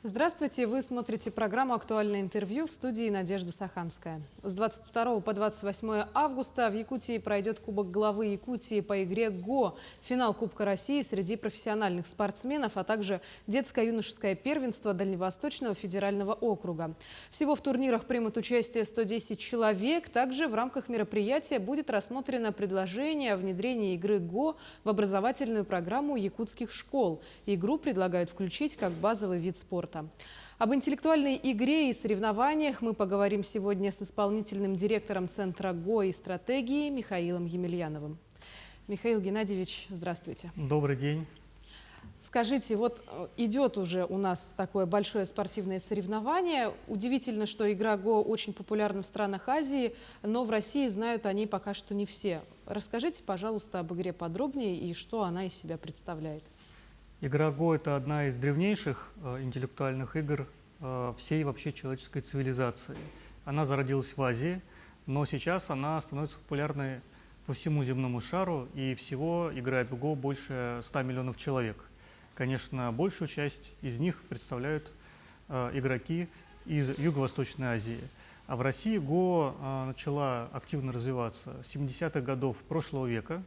Здравствуйте, вы смотрите программу «Актуальное интервью» в студии Надежда Саханская. С 22 по 28 августа в Якутии пройдет Кубок главы Якутии по игре ГО, финал Кубка России среди профессиональных спортсменов, а также детско-юношеское первенство Дальневосточного федерального округа. Всего в турнирах примут участие 110 человек. Также в рамках мероприятия будет рассмотрено предложение о внедрении игры ГО в образовательную программу якутских школ. Игру предлагают включить как базовый вид спорта. Об интеллектуальной игре и соревнованиях мы поговорим сегодня с исполнительным директором Центра ГО и стратегии Михаилом Емельяновым. Михаил Геннадьевич, здравствуйте. Добрый день. Скажите, вот идет уже у нас такое большое спортивное соревнование. Удивительно, что игра ГО очень популярна в странах Азии, но в России знают о ней пока что не все. Расскажите, пожалуйста, об игре подробнее и что она из себя представляет. Игра ГО – это одна из древнейших интеллектуальных игр всей вообще человеческой цивилизации. Она зародилась в Азии, но сейчас она становится популярной по всему земному шару, и всего играет в ГО больше 100 миллионов человек. Конечно, большую часть из них представляют игроки из Юго-Восточной Азии. А в России ГО начала активно развиваться с 70-х годов прошлого века,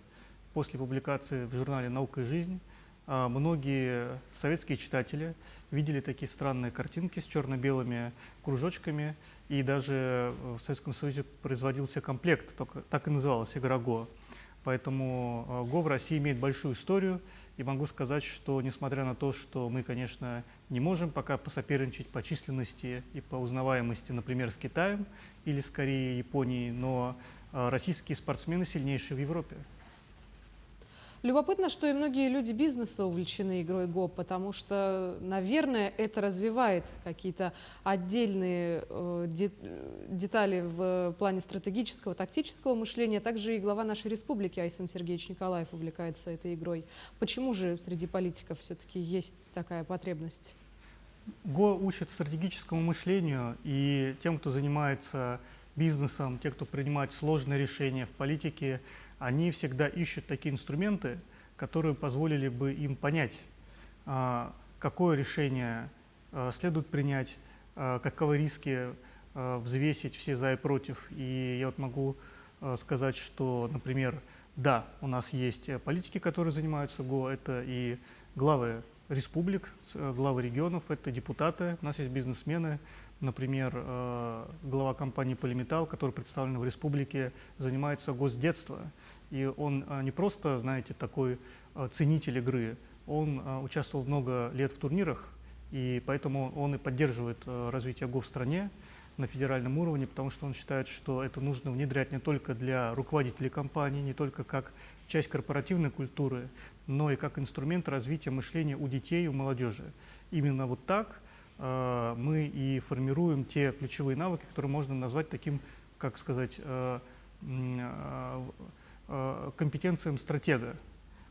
после публикации в журнале «Наука и жизнь». Многие советские читатели видели такие странные картинки с черно-белыми кружочками, и даже в Советском Союзе производился комплект, так и называлась игра ГО. Поэтому ГО в России имеет большую историю, и могу сказать, что несмотря на то, что мы, конечно, не можем пока посоперничать по численности и по узнаваемости, например, с Китаем или с Кореей, Японией, но российские спортсмены сильнейшие в Европе. Любопытно, что и многие люди бизнеса увлечены игрой ГО, потому что, наверное, это развивает какие-то отдельные детали в плане стратегического, тактического мышления. Также и глава нашей республики Айсан Сергеевич Николаев увлекается этой игрой. Почему же среди политиков все-таки есть такая потребность? ГО учит стратегическому мышлению, и тем, кто занимается бизнесом, те, кто принимает сложные решения в политике, они всегда ищут такие инструменты, которые позволили бы им понять, какое решение следует принять, каковы риски, взвесить все за и против. И я вот могу сказать, что, например, да, у нас есть политики, которые занимаются ГО, это и главы республик, главы регионов, это депутаты, у нас есть бизнесмены. Например, глава компании «Полиметалл», который представлен в республике, занимается госдетством. И он не просто, знаете, такой ценитель игры, он участвовал много лет в турнирах, и поэтому он и поддерживает развитие ГО в стране на федеральном уровне, потому что он считает, что это нужно внедрять не только для руководителей компаний, не только как часть корпоративной культуры, но и как инструмент развития мышления у детей, у молодежи. Именно вот так мы и формируем те ключевые навыки, которые можно назвать таким, как сказать, компетенциям стратега,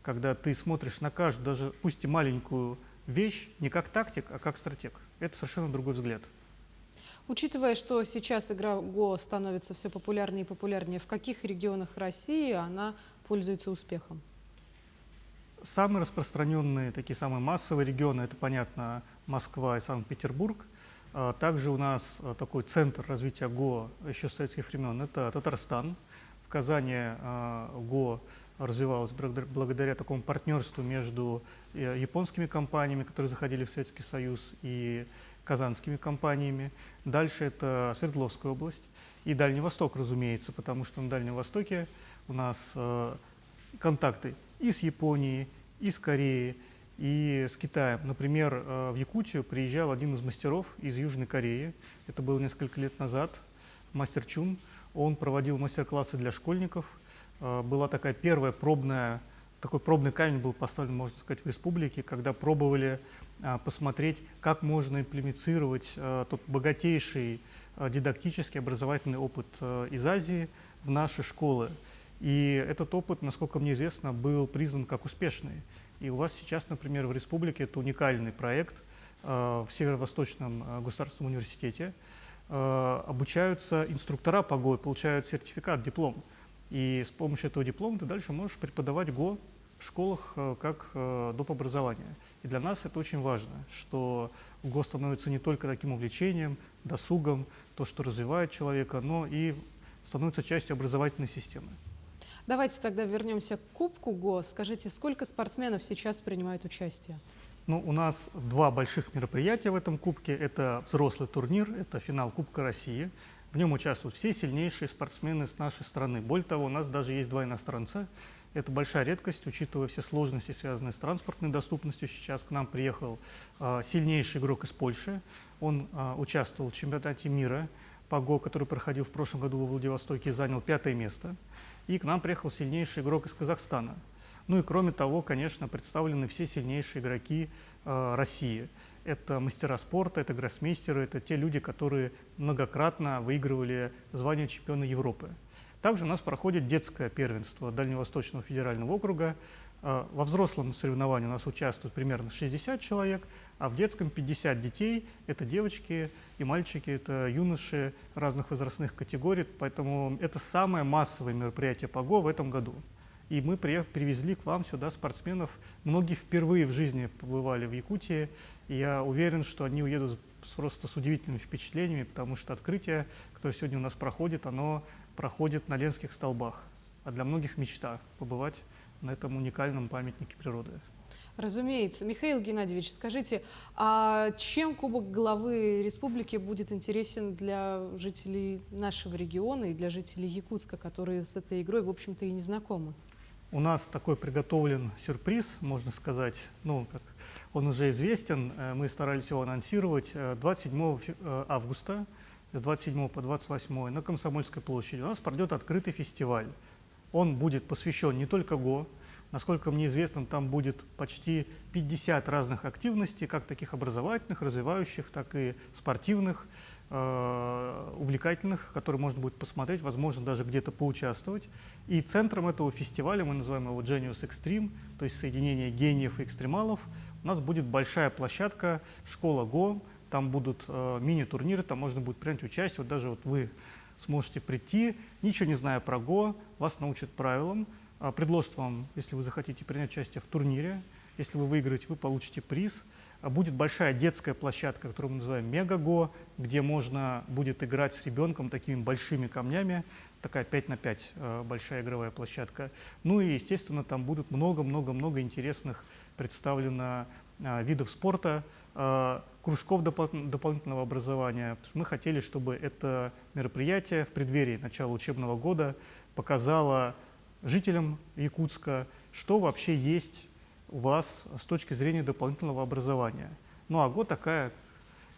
когда ты смотришь на каждую, даже пусть и маленькую вещь, не как тактик, а как стратег. Это совершенно другой взгляд. Учитывая, что сейчас игра ГО становится все популярнее и популярнее, в каких регионах России она пользуется успехом? Самые распространенные, такие самые массовые регионы, это, понятно, Москва и Санкт-Петербург. Также у нас такой центр развития ГО еще с советских времен, это Татарстан. В Казани ГО развивалось благодаря такому партнерству между японскими компаниями, которые заходили в Советский Союз, и казанскими компаниями. Дальше это Свердловская область и Дальний Восток, разумеется, потому что на Дальнем Востоке у нас контакты и с Японией, и с Кореей, и с Китаем. Например, в Якутию приезжал один из мастеров из Южной Кореи. Это было несколько лет назад, мастер Чун. Он проводил мастер-классы для школьников. Была такая первая такой пробный камень был поставлен, можно сказать, в республике, когда пробовали посмотреть, как можно имплементировать тот богатейший дидактический образовательный опыт из Азии в наши школы. И этот опыт, насколько мне известно, был признан как успешный. И у вас сейчас, например, в республике это уникальный проект в Северо-Восточном государственном университете. Обучаются инструктора по ГО, получают сертификат, диплом. И с помощью этого диплома ты дальше можешь преподавать ГО в школах как доп. Образование. И для нас это очень важно, что ГО становится не только таким увлечением, досугом, то, что развивает человека, но и становится частью образовательной системы. Давайте тогда вернемся к Кубку ГО. Скажите, сколько спортсменов сейчас принимают участие? Ну, у нас два больших мероприятия в этом кубке. Это взрослый турнир, это финал Кубка России. В нем участвуют все сильнейшие спортсмены с нашей страны. Более того, у нас даже есть два иностранца. Это большая редкость, учитывая все сложности, связанные с транспортной доступностью. Сейчас к нам приехал сильнейший игрок из Польши. Он участвовал в чемпионате мира по ГО, который проходил в прошлом году во Владивостоке, и занял 5-е место. И к нам приехал сильнейший игрок из Казахстана. Ну и кроме того, конечно, представлены все сильнейшие игроки России. Это мастера спорта, это гроссмейстеры, это те люди, которые многократно выигрывали звание чемпиона Европы. Также у нас проходит детское первенство Дальневосточного федерального округа. Во взрослом соревновании у нас участвует примерно 60 человек, а в детском 50 детей. Это девочки и мальчики, это юноши разных возрастных категорий. Поэтому это самое массовое мероприятие по ГО в этом году. И мы привезли к вам сюда спортсменов. Многие впервые в жизни побывали в Якутии. И я уверен, что они уедут просто с удивительными впечатлениями, потому что открытие, которое сегодня у нас проходит, оно проходит на Ленских столбах. А для многих мечта побывать на этом уникальном памятнике природы. Разумеется. Михаил Геннадьевич, скажите, а чем Кубок главы республики будет интересен для жителей нашего региона и для жителей Якутска, которые с этой игрой, в общем-то, и не знакомы? У нас такой приготовлен сюрприз, можно сказать, ну, как он уже известен, мы старались его анонсировать 27 августа, с 27 по 28 на Комсомольской площади. У нас пройдет открытый фестиваль. Он будет посвящен не только ГО. Насколько мне известно, там будет почти 50 разных активностей, как таких образовательных, развивающих, так и спортивных, увлекательных, которые можно будет посмотреть, возможно, даже где-то поучаствовать. И центром этого фестиваля, мы называем его Genius Extreme, то есть соединение гениев и экстремалов, у нас будет большая площадка «Школа ГО», там будут мини-турниры, там можно будет принять участие, вот даже вот вы сможете прийти, ничего не зная про ГО, вас научат правилам, предложат вам, если вы захотите принять участие в турнире, если вы выиграете, вы получите приз. Будет большая детская площадка, которую мы называем Мега-ГО, где можно будет играть с ребенком такими большими камнями, такая 5 на 5 большая игровая площадка. Ну и, естественно, там будут много-много-много интересных представлено видов спорта, кружков дополнительного образования. Потому что мы хотели, чтобы это мероприятие в преддверии начала учебного года показало жителям Якутска, что вообще есть у вас с точки зрения дополнительного образования. Ну а ГО такая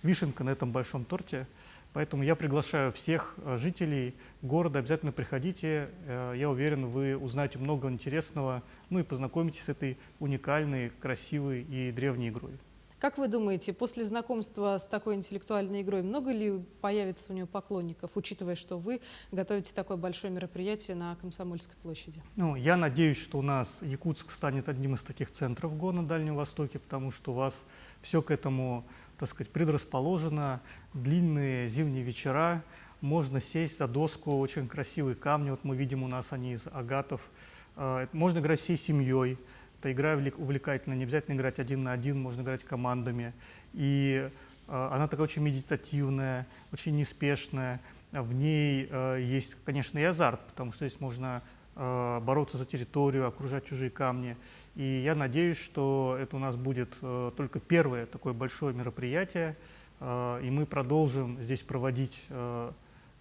вишенка на этом большом торте. Поэтому я приглашаю всех жителей города, обязательно приходите. Я уверен, вы узнаете много интересного, ну и познакомитесь с этой уникальной, красивой и древней игрой. Как вы думаете, после знакомства с такой интеллектуальной игрой много ли появится у нее поклонников, учитывая, что вы готовите такое большое мероприятие на Комсомольской площади? Ну, я надеюсь, что у нас Якутск станет одним из таких центров ГО на Дальнем Востоке, потому что у вас все к этому, так сказать, предрасположено. Длинные зимние вечера, можно сесть за доску, очень красивые камни, вот мы видим, у нас они из агатов. Можно играть всей семьей. Эта игра увлекательная, не обязательно играть один на один, можно играть командами. И она такая очень медитативная, очень неспешная. В ней есть, конечно, и азарт, потому что здесь можно бороться за территорию, окружать чужие камни. И я надеюсь, что это у нас будет только первое такое большое мероприятие, и мы продолжим здесь проводить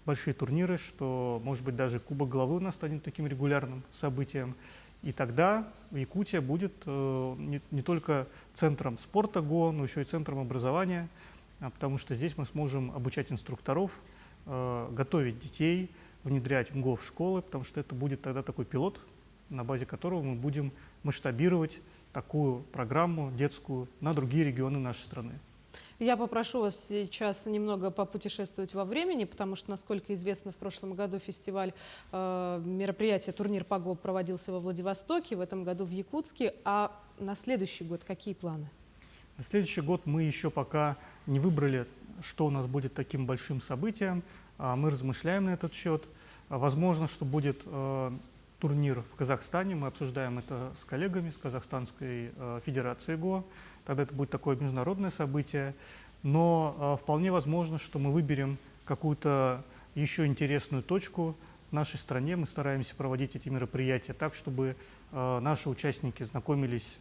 большие турниры, что, может быть, даже Кубок главы у нас станет таким регулярным событием. И тогда Якутия будет не только центром спорта ГО, но еще и центром образования, потому что здесь мы сможем обучать инструкторов, готовить детей, внедрять МГО в школы, потому что это будет тогда такой пилот, на базе которого мы будем масштабировать такую программу детскую на другие регионы нашей страны. Я попрошу вас сейчас немного попутешествовать во времени, потому что, насколько известно, в прошлом году фестиваль, мероприятие, турнир по ГО проводился во Владивостоке, в этом году в Якутске. А на следующий год какие планы? На следующий год мы еще пока не выбрали, что у нас будет таким большим событием. Мы размышляем на этот счет. Возможно, что будет турнир в Казахстане. Мы обсуждаем это с коллегами с Казахстанской Федерации ГО. Тогда это будет такое международное событие. но вполне возможно, что мы выберем какую-то еще интересную точку в нашей стране. Мы стараемся проводить эти мероприятия так, чтобы наши участники знакомились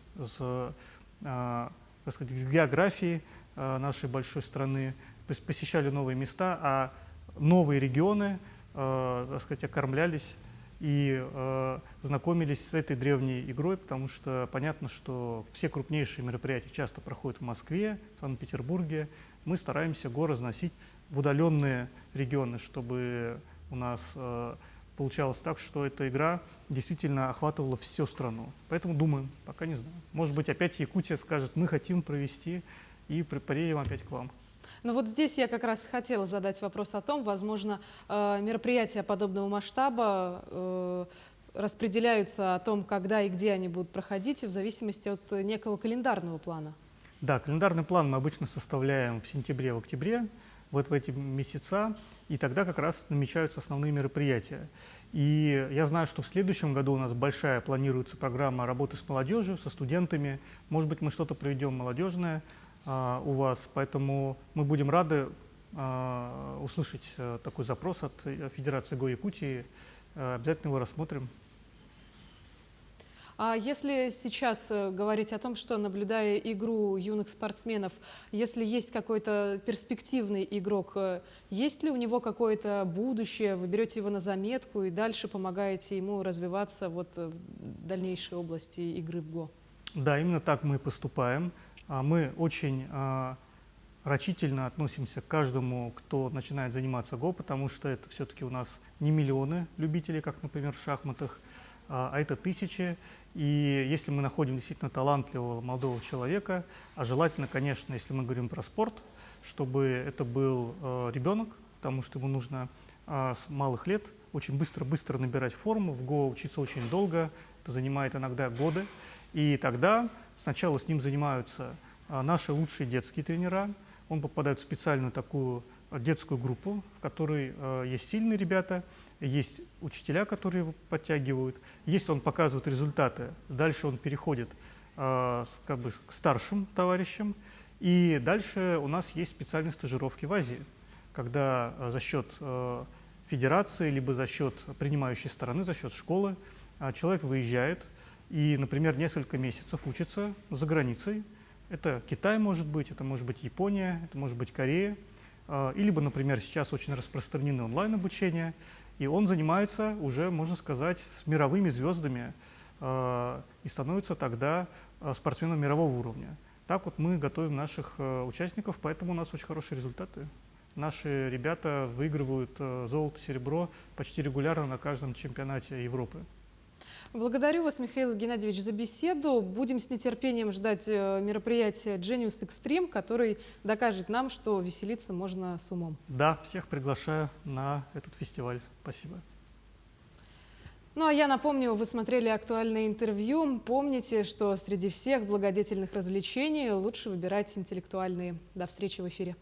так сказать, с географией нашей большой страны, посещали новые места, а новые регионы, так сказать, окормлялись и знакомились с этой древней игрой, потому что понятно, что все крупнейшие мероприятия часто проходят в Москве, в Санкт-Петербурге. Мы стараемся Го разносить в удаленные регионы, чтобы у нас получалось так, что эта игра действительно охватывала всю страну. Поэтому думаем, пока не знаю. Может быть, опять Якутия скажет, мы хотим провести, и приедем опять к вам. Но вот здесь я как раз хотела задать вопрос о том, возможно, мероприятия подобного масштаба распределяются о том, когда и где они будут проходить, в зависимости от некого календарного плана. Да, календарный план мы обычно составляем в сентябре, в октябре, вот в эти месяца, и тогда как раз намечаются основные мероприятия. И я знаю, что в следующем году у нас большая планируется программа работы с молодежью, со студентами. Может быть, мы что-то проведем молодежное у вас, поэтому мы будем рады услышать такой запрос от Федерации Го Якутии. Обязательно его рассмотрим. А если сейчас говорить о том, что, наблюдая игру юных спортсменов, если есть какой-то перспективный игрок, есть ли у него какое-то будущее, вы берете его на заметку и дальше помогаете ему развиваться вот в дальнейшей области игры в Го? Да, именно так мы и поступаем. Мы очень рачительно относимся к каждому, кто начинает заниматься Го, потому что это все-таки у нас не миллионы любителей, как, например, в шахматах, а это тысячи. И если мы находим действительно талантливого молодого человека, а желательно, конечно, если мы говорим про спорт, чтобы это был ребенок, потому что ему нужно с малых лет очень быстро набирать форму. В Го учиться очень долго, это занимает иногда годы. И тогда сначала с ним занимаются наши лучшие детские тренера. Он попадает в специальную такую детскую группу, в которой есть сильные ребята, есть учителя, которые его подтягивают. Если он показывает результаты, дальше он переходит к старшим товарищам. И дальше у нас есть специальные стажировки в Азии, когда за счет федерации, либо за счет принимающей стороны, за счет школы человек выезжает и, например, несколько месяцев учится за границей. Это Китай может быть, это может быть Япония, это может быть Корея. Или, например, сейчас очень распространены онлайн-обучение, и он занимается уже, можно сказать, с мировыми звездами и становится тогда спортсменом мирового уровня. Так вот мы готовим наших участников, поэтому у нас очень хорошие результаты. Наши ребята выигрывают золото, серебро почти регулярно на каждом чемпионате Европы. Благодарю вас, Михаил Геннадьевич, за беседу. Будем с нетерпением ждать мероприятия Genius Extreme, который докажет нам, что веселиться можно с умом. Да, всех приглашаю на этот фестиваль. Спасибо. Ну а я напомню, вы смотрели актуальное интервью. Помните, что среди всех благодетельных развлечений лучше выбирать интеллектуальные. До встречи в эфире.